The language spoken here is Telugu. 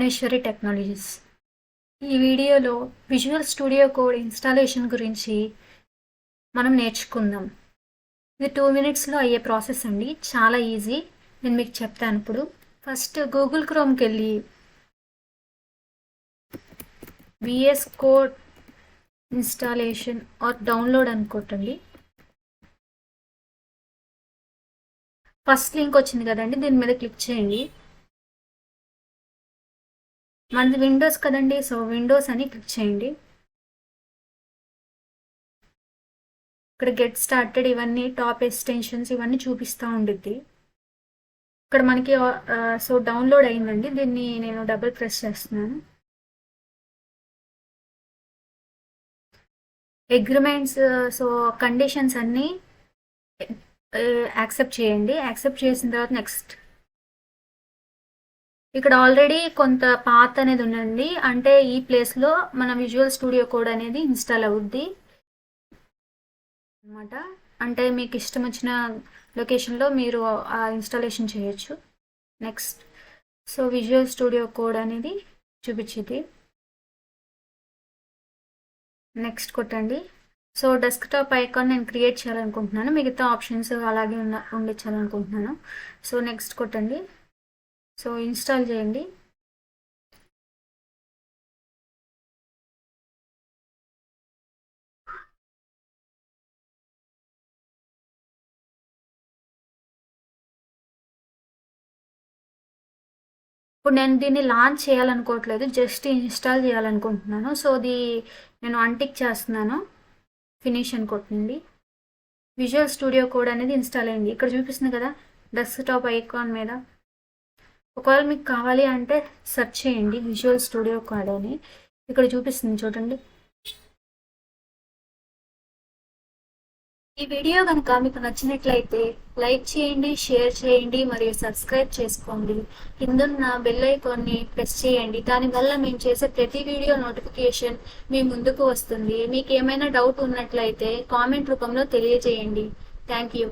భువనేశ్వరి టెక్నాలజీస్. ఈ వీడియోలో విజువల్ స్టూడియో కోడ్ ఇన్స్టాలేషన్ గురించి మనం నేర్చుకుందాం. ఇది 2 minutesలో అయ్యే ప్రాసెస్ అండి, చాలా ఈజీ. నేను మీకు చెప్తాను. ఇప్పుడు ఫస్ట్ గూగుల్ క్రోమ్కి వెళ్ళి VSCode ఇన్స్టాలేషన్ ఆర్ డౌన్లోడ్ అనుకోండి. ఫస్ట్ లింక్ వచ్చింది కదండి, దీని మీద క్లిక్ చేయండి. మనది విండోస్ కదండి, సో విండోస్ అని క్లిక్ చేయండి. ఇక్కడ గెట్ స్టార్టెడ్ ఇవన్నీ టాప్ ఎక్స్టెన్షన్స్ ఇవన్నీ చూపిస్తూ ఉండిద్ది. ఇక్కడ మనకి సో డౌన్లోడ్ అయిందండి, దీన్ని నేను డబుల్ ప్రెస్ చేస్తున్నాను. అగ్రిమెంట్స్, సో కండిషన్స్ అన్నీ యాక్సెప్ట్ చేయండి. యాక్సెప్ట్ చేసిన తర్వాత నెక్స్ట్. ఇక్కడ ఆల్రెడీ కొంత పాత్ అనేది ఉందండి, అంటే ఈ ప్లేస్లో మన విజువల్ స్టూడియో కోడ్ అనేది ఇన్స్టాల్ అవుద్ది అనమాట. అంటే మీకు ఇష్టం వచ్చిన లొకేషన్లో మీరు ఆ ఇన్స్టాలేషన్ చేయొచ్చు. Next. So visual studio code అనేది చూపించింది. నెక్స్ట్ కొట్టండి. సో డెస్క్టాప్ ఐకాన్ నేను క్రియేట్ చేయాలనుకుంటున్నాను, మిగతా ఆప్షన్స్ అలాగే ఉండించాలనుకుంటున్నాను. సో నెక్స్ట్ కొట్టండి. సో ఇన్స్టాల్ చేయండి. ఇప్పుడు నేను దీన్ని లాంచ్ చేయాలనుకోవట్లేదు, జస్ట్ ఇన్స్టాల్ చేయాలనుకుంటున్నాను. సో నేను అన్టిక్ చేస్తున్నాను. ఫినిష్ అని కొట్టండి. విజువల్ స్టూడియో కోడ్ అనేది ఇన్స్టాల్ అయింది. ఇక్కడ చూపిస్తుంది కదా డెస్క్టాప్ ఐకాన్ మీద. ఒకవేళ మీకు కావాలి అంటే సెర్చ్ చేయండి విజువల్ స్టూడియో కోడ్ అని, ఇక్కడ చూపిస్తుంది చూడండి. ఈ వీడియో కనుక మీకు నచ్చినట్లయితే లైక్ చేయండి, షేర్ చేయండి మరియు సబ్స్క్రైబ్ చేసుకోండి. కిందున్న బెల్ ఐకాన్ని ప్రెస్ చేయండి, దానివల్ల మేము చేసే ప్రతి వీడియో నోటిఫికేషన్ మీ ముందుకు వస్తుంది. మీకు ఏమైనా డౌట్ ఉన్నట్లయితే కామెంట్ రూపంలో తెలియజేయండి. Thank you.